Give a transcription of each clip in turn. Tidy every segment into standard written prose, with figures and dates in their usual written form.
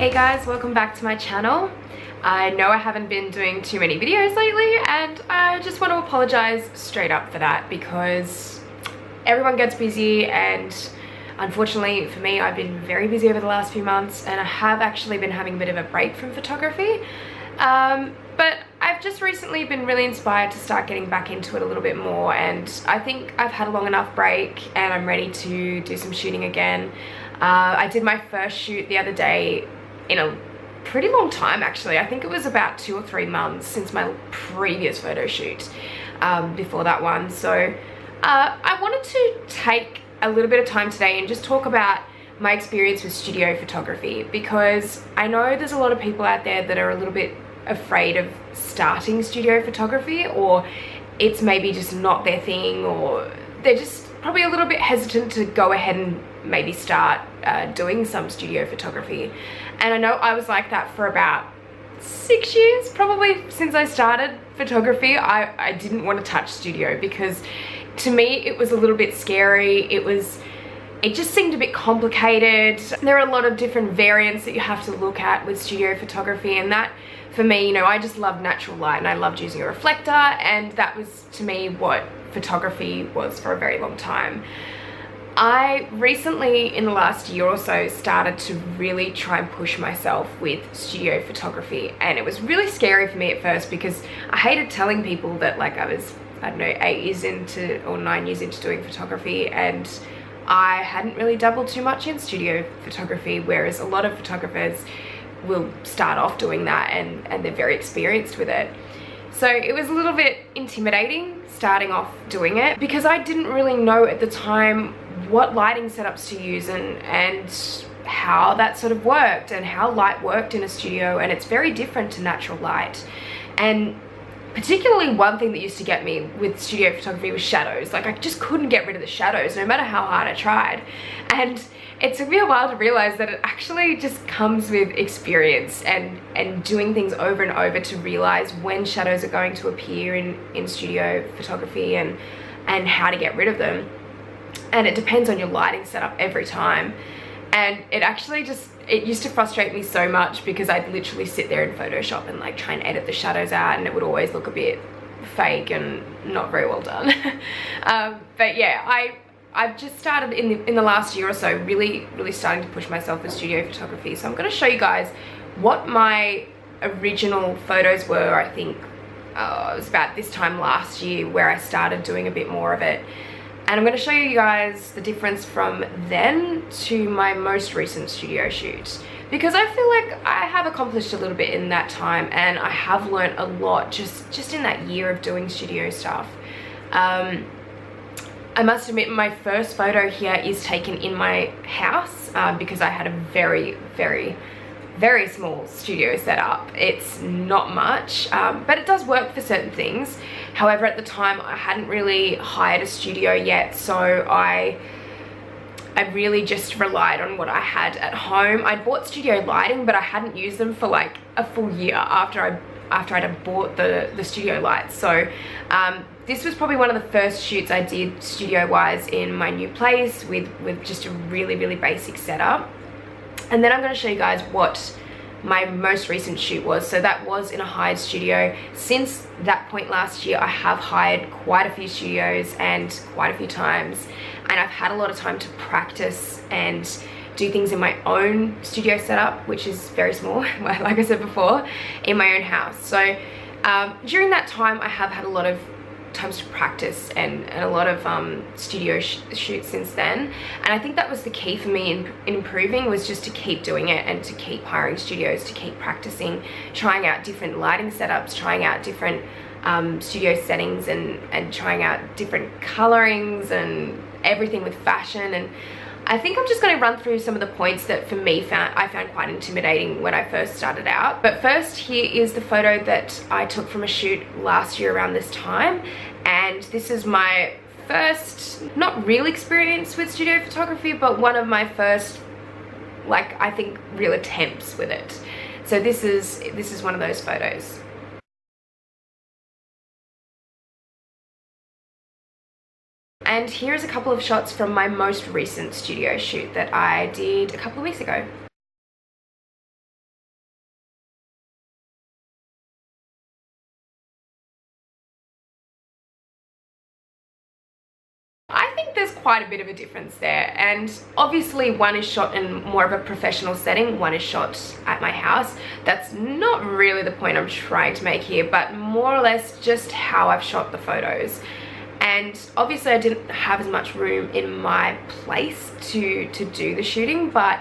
Hey guys, welcome back to my channel. I know I haven't been doing too many videos lately and I just want to apologize straight up for that because everyone gets busy, and unfortunately for me I've been very busy over the last few months and I have actually been having a bit of a break from photography. But I've just recently been really inspired to start getting back into it a little bit more, and I think I've had a long enough break and I'm ready to do some shooting again. I did my first shoot the other day in a pretty long time actually. I think it was about 2 or 3 months since my previous photo shoot before that one. So I wanted to take a little bit of time today and just talk about my experience with studio photography, because I know there's a lot of people out there that are a little bit afraid of starting studio photography, or it's maybe just not their thing, or they're just probably a little bit hesitant to go ahead and maybe start doing some studio photography. And I know I was like that for about 6 years, probably since I started photography. I didn't want to touch studio because to me it was a little bit scary. It just seemed a bit complicated. There are a lot of different variants that you have to look at with studio photography, and that for me, you know, I just loved natural light and I loved using a reflector, and that was to me what photography was for a very long time. I recently, in the last year or so, started to really try and push myself with studio photography, and it was really scary for me at first because I hated telling people that, like, I was, I don't know, 8 years into or 9 years into doing photography, and I hadn't really dabbled too much in studio photography, whereas a lot of photographers will start off doing that and they're very experienced with it. So it was a little bit intimidating starting off doing it because I didn't really know at the time what lighting setups to use and how that sort of worked and how light worked in a studio, and it's very different to natural light. And particularly one thing that used to get me with studio photography was shadows. Like, I just couldn't get rid of the shadows no matter how hard I tried. And it took me a while to realize that it actually just comes with experience and doing things over and over to realize when shadows are going to appear in studio photography and how to get rid of them. And it depends on your lighting setup every time. And it actually just, it used to frustrate me so much because I'd literally sit there in Photoshop and like try and edit the shadows out, and it would always look a bit fake and not very well done. But yeah, I've just started in the last year or so really starting to push myself with studio photography. So I'm going to show you guys what my original photos were. I think it was about this time last year where I started doing a bit more of it. And I'm going to show you guys the difference from then to my most recent studio shoot, because I feel like I have accomplished a little bit in that time and I have learned a lot just in that year of doing studio stuff. I must admit my first photo here is taken in my house because I had a very small studio setup. It's not much, but it does work for certain things. However, at the time I hadn't really hired a studio yet, so I really just relied on what I had at home. I'd bought studio lighting, but I hadn't used them for like a full year after I'd bought the studio lights. So this was probably one of the first shoots I did studio wise in my new place with just a really basic setup. And then I'm going to show you guys what my most recent shoot was. So that was in a hired studio. Since that point last year, I have hired quite a few studios and quite a few times, and I've had a lot of time to practice and do things in my own studio setup, which is very small, like I said before, in my own house. So during that time I have had a lot of times to practice and a lot of studio shoots since then, and I think that was the key for me in improving, was just to keep doing it and to keep hiring studios, to keep practicing, trying out different lighting setups, trying out different studio settings, and trying out different colorings and everything with fashion. And I think I'm just going to run through some of the points that for me I found quite intimidating when I first started out. But first, here is the photo that I took from a shoot last year around this time, and this is my first, not real experience with studio photography, but one of my first, like, I think real attempts with it. So this is one of those photos. And here's a couple of shots from my most recent studio shoot that I did a couple of weeks ago. quite a bit of a difference there. And obviously one is shot in more of a professional setting, one is shot at my house. That's not really the point I'm trying to make here, but more or less just how I've shot the photos. And obviously I didn't have as much room in my place to do the shooting, but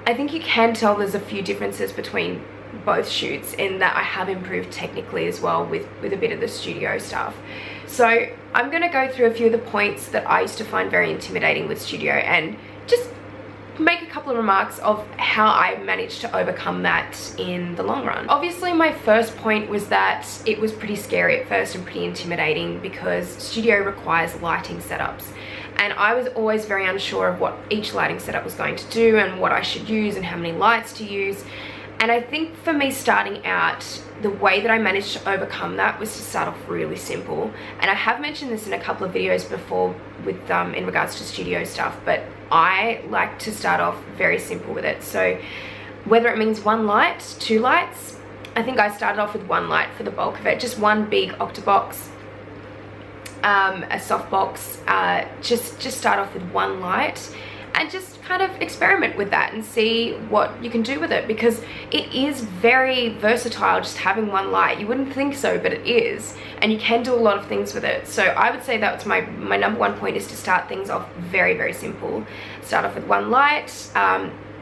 I think you can tell there's a few differences between both shoots in that I have improved technically as well with a bit of the studio stuff. So I'm going to go through a few of the points that I used to find very intimidating with studio and just make a couple of remarks of how I managed to overcome that in the long run. Obviously my first point was that it was pretty scary at first and pretty intimidating because studio requires lighting setups. And I was always very unsure of what each lighting setup was going to do and what I should use and how many lights to use. And I think for me starting out, the way that I managed to overcome that was to start off really simple. And I have mentioned this in a couple of videos before with in regards to studio stuff, but I like to start off very simple with it. So whether it means one light, two lights, I think I started off with one light for the bulk of it, just one big Octabox, a softbox, just start off with one light and just kind of experiment with that and see what you can do with it, because it is very versatile just having one light. You wouldn't think so, but it is, and you can do a lot of things with it. So I would say that's my number one point, is to start things off very, very simple. Start off with one light,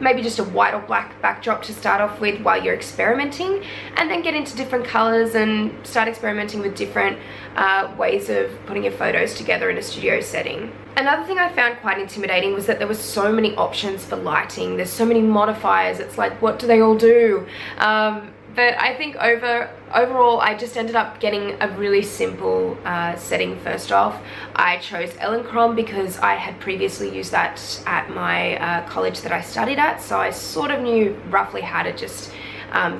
maybe just a white or black backdrop to start off with while you're experimenting, and then get into different colors and start experimenting with different ways of putting your photos together in a studio setting. Another thing I found quite intimidating was that there were so many options for lighting. There's so many modifiers. It's like, what do they all do? But I think overall, I just ended up getting a really simple setting first off. I chose Elinchrom because I had previously used that at my college that I studied at, so I sort of knew roughly how to just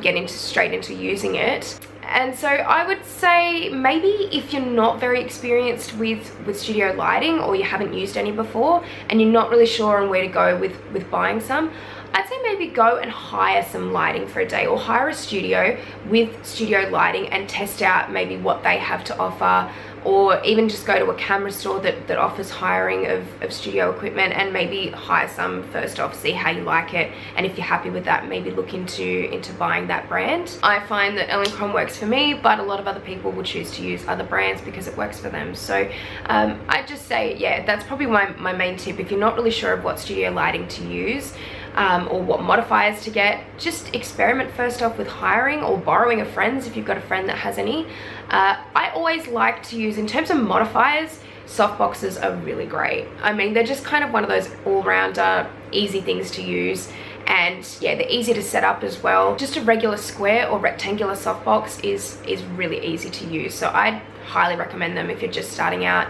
get straight into using it. And so I would say maybe if you're not very experienced with studio lighting, or you haven't used any before and you're not really sure on where to go with buying some, I'd say maybe go and hire some lighting for a day, or hire a studio with studio lighting and test out maybe what they have to offer, or even just go to a camera store that offers hiring of studio equipment and maybe hire some first off, see how you like it, and if you're happy with that, maybe look into buying that brand. I find that Elinchrom works for me, but a lot of other people will choose to use other brands because it works for them. So I just say, yeah, that's probably my main tip. If you're not really sure of what studio lighting to use, or what modifiers to get, just experiment first off with hiring or borrowing a friend's if you've got a friend that has any. I always like to use, in terms of modifiers, softboxes are really great. I mean, they're just kind of one of those all-rounder, easy things to use. And yeah, they're easy to set up as well. Just a regular square or rectangular softbox is really easy to use. So I'd highly recommend them if you're just starting out.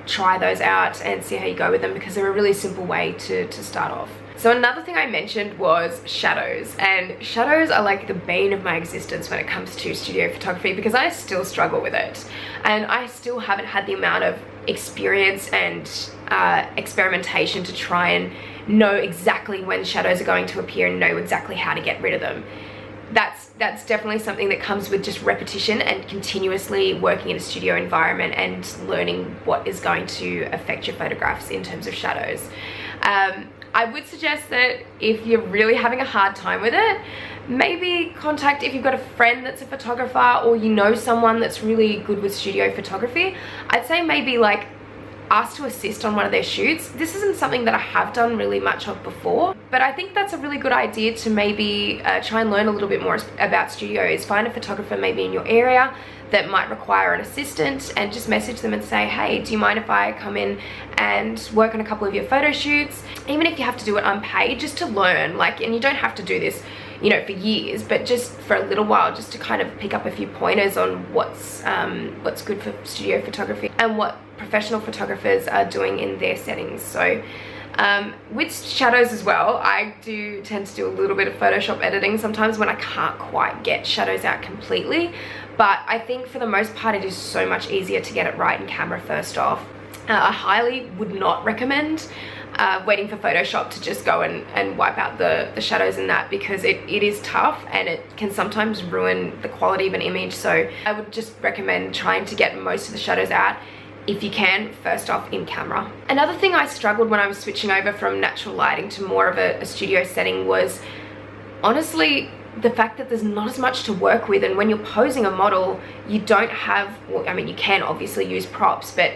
Try those out and see how you go with them, because they're a really simple way to start off. So another thing I mentioned was shadows, and shadows are like the bane of my existence when it comes to studio photography, because I still struggle with it, and I still haven't had the amount of experience and experimentation to try and know exactly when shadows are going to appear and know exactly how to get rid of them. That's definitely something that comes with just repetition and continuously working in a studio environment and learning what is going to affect your photographs in terms of shadows. I would suggest that if you're really having a hard time with it, maybe contact, if you've got a friend that's a photographer or you know someone that's really good with studio photography, I'd say maybe like ask to assist on one of their shoots. This isn't something that I have done really much of before, but I think that's a really good idea to maybe try and learn a little bit more about studios. Find a photographer maybe in your area that might require an assistant, and just message them and say, hey, do you mind if I come in and work on a couple of your photo shoots? Even if you have to do it unpaid, just to learn, like, and you don't have to do this, you know, for years, but just for a little while, just to kind of pick up a few pointers on what's good for studio photography and what professional photographers are doing in their settings. So with shadows as well, I do tend to do a little bit of Photoshop editing sometimes when I can't quite get shadows out completely, but I think for the most part it is so much easier to get it right in camera first off. I highly would not recommend waiting for Photoshop to just go and wipe out the shadows in that, because it is tough and it can sometimes ruin the quality of an image. So I would just recommend trying to get most of the shadows out if you can, first off in camera. Another thing I struggled when I was switching over from natural lighting to more of a studio setting was honestly the fact that there's not as much to work with, and when you're posing a model, you don't have, well, I mean, you can obviously use props, but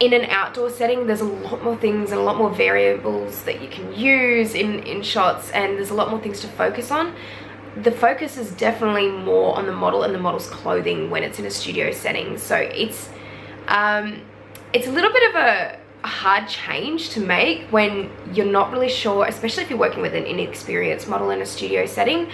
in an outdoor setting, there's a lot more things and a lot more variables that you can use in shots, and there's a lot more things to focus on. The focus is definitely more on the model and the model's clothing when it's in a studio setting. So it's a little bit of a hard change to make when you're not really sure, especially if you're working with an inexperienced model in a studio setting.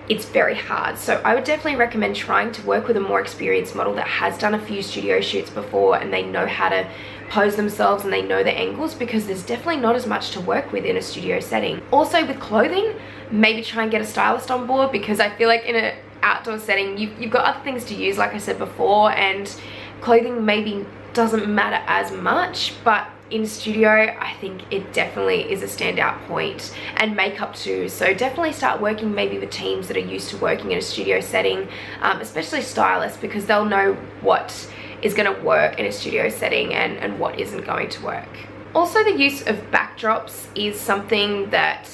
It's very hard. So I would definitely recommend trying to work with a more experienced model that has done a few studio shoots before and they know how to pose themselves and they know the angles, because there's definitely not as much to work with in a studio setting. Also with clothing, maybe try and get a stylist on board, because I feel like in an outdoor setting, you've got other things to use, like I said before, and clothing maybe doesn't matter as much, but in studio, I think it definitely is a standout point, and makeup too. So definitely start working maybe with teams that are used to working in a studio setting, especially stylists, because they'll know what is going to work in a studio setting and what isn't going to work. Also, the use of backdrops is something that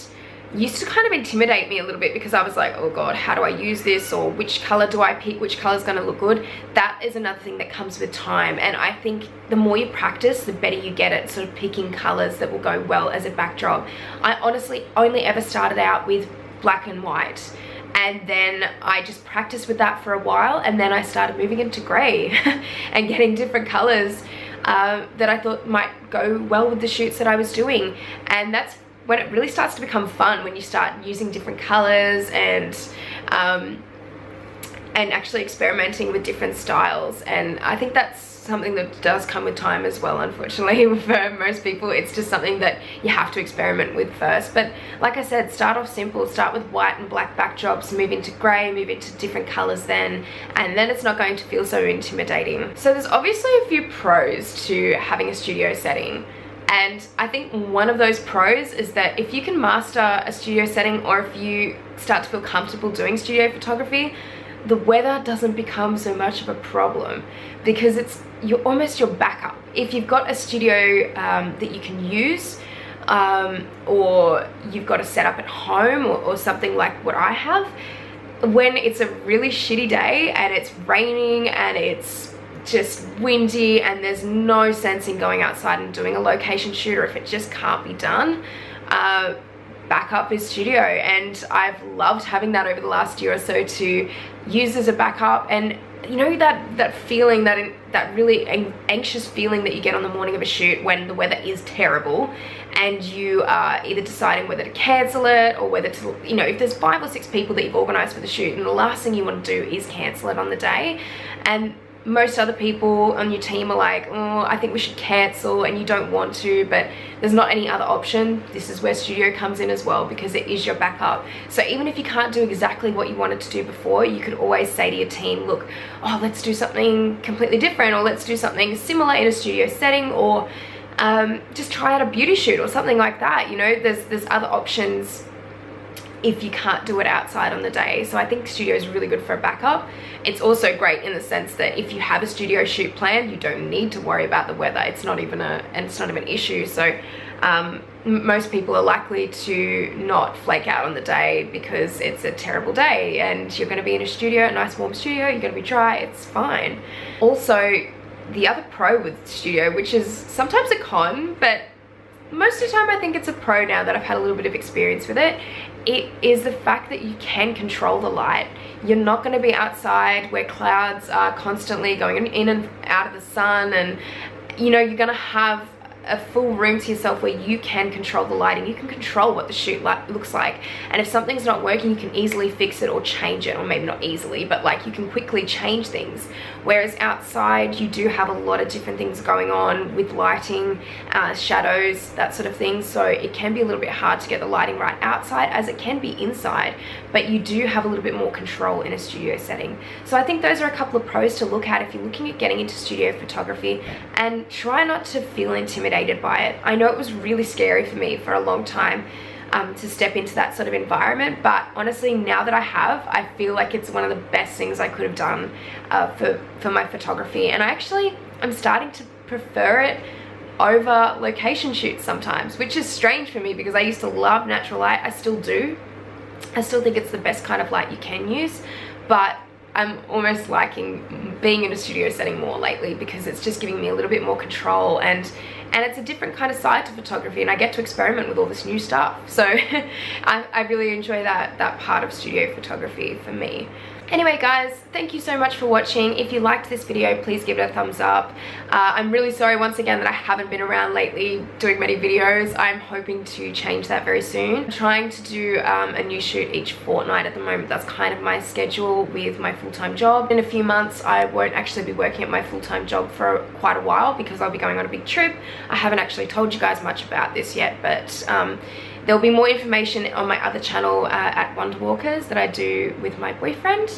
used to kind of intimidate me a little bit, because I was like, oh god, how do I use this, or which color do I pick, which color is going to look good. That is another thing that comes with time, and I think the more you practice, the better you get at sort of picking colors that will go well as a backdrop. I honestly only ever started out with black and white, and then I just practiced with that for a while, and then I started moving into gray and getting different colors that I thought might go well with the shoots that I was doing. And that's when it really starts to become fun, when you start using different colors and actually experimenting with different styles. And I think that's something that does come with time as well, unfortunately. For most people, it's just something that you have to experiment with first. But like I said, start off simple, start with white and black backdrops, move into gray, move into different colors then, and then it's not going to feel so intimidating. So there's obviously a few pros to having a studio setting. And I think one of those pros is that if you can master a studio setting, or if you start to feel comfortable doing studio photography, the weather doesn't become so much of a problem, because you're almost your backup. If you've got a studio that you can use, or you've got a setup at home, or something like what I have, when it's a really shitty day and it's raining and it's just windy and there's no sense in going outside and doing a location shoot, or if it just can't be done, backup is studio. And I've loved having that over the last year or so to use as a backup. And you know, that feeling, that really anxious feeling that you get on the morning of a shoot when the weather is terrible and you are either deciding whether to cancel it or whether to, you know, if there's 5 or 6 people that you've organized for the shoot and the last thing you want to do is cancel it on the day, and most other people on your team are like, oh, I think we should cancel, and you don't want to, but there's not any other option. This is where studio comes in as well, because it is your backup. So even if you can't do exactly what you wanted to do before, you could always say to your team, look, oh, let's do something completely different, or let's do something similar in a studio setting, or just try out a beauty shoot or something like that. You know, there's other options if you can't do it outside on the day. So I think studio is really good for a backup. It's also great in the sense that if you have a studio shoot planned, you don't need to worry about the weather. It's not even an issue. So most people are likely to not flake out on the day because it's a terrible day and you're going to be in a studio, a nice warm studio, you're going to be dry, it's fine. Also, the other pro with studio, which is sometimes a con, but most of the time I think it's a pro now that I've had a little bit of experience with it, it is the fact that you can control the light. You're not going to be outside where clouds are constantly going in and out of the sun, and you know, you're going to have a full room to yourself where you can control the lighting. You can control what the shoot looks like, and if something's not working, you can easily fix it or change it, or maybe not easily, but like you can quickly change things. Whereas outside, you do have a lot of different things going on with lighting, shadows, that sort of thing, so it can be a little bit hard to get the lighting right outside as it can be inside, but you do have a little bit more control in a studio setting. So I think those are a couple of pros to look at if you're looking at getting into studio photography, and try not to feel intimidated by it. I know it was really scary for me for a long time to step into that sort of environment, but honestly, now that I have, I feel like it's one of the best things I could have done for my photography. And I'm starting to prefer it over location shoots sometimes, which is strange for me because I used to love natural light. I still do. I still think it's the best kind of light you can use, but I'm almost liking being in a studio setting more lately because it's just giving me a little bit more control, and it's a different kind of side to photography, and I get to experiment with all this new stuff. So I really enjoy that part of studio photography for me. Anyway guys, thank you so much for watching. If you liked this video, please give it a thumbs up. I'm really sorry once again that I haven't been around lately doing many videos. I'm hoping to change that very soon. I'm trying to do a new shoot each fortnight at the moment. That's kind of my schedule with my full-time job. In a few months I won't actually be working at my full-time job for quite a while because I'll be going on a big trip. I haven't actually told you guys much about this yet, but there'll be more information on my other channel at Wonderwalkers that I do with my boyfriend,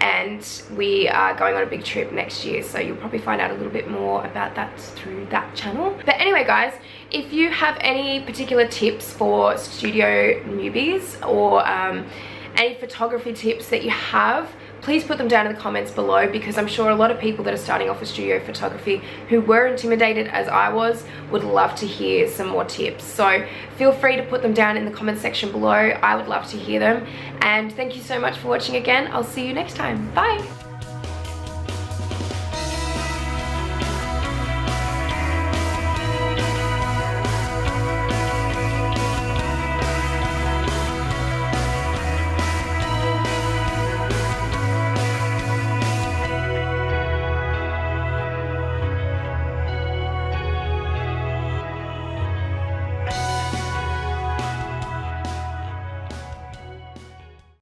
and we are going on a big trip next year, so you'll probably find out a little bit more about that through that channel. But anyway guys, if you have any particular tips for studio newbies or any photography tips that you have, please put them down in the comments below, because I'm sure a lot of people that are starting off with studio photography who were intimidated as I was would love to hear some more tips. So feel free to put them down in the comment section below. I would love to hear them. And thank you so much for watching again. I'll see you next time. Bye.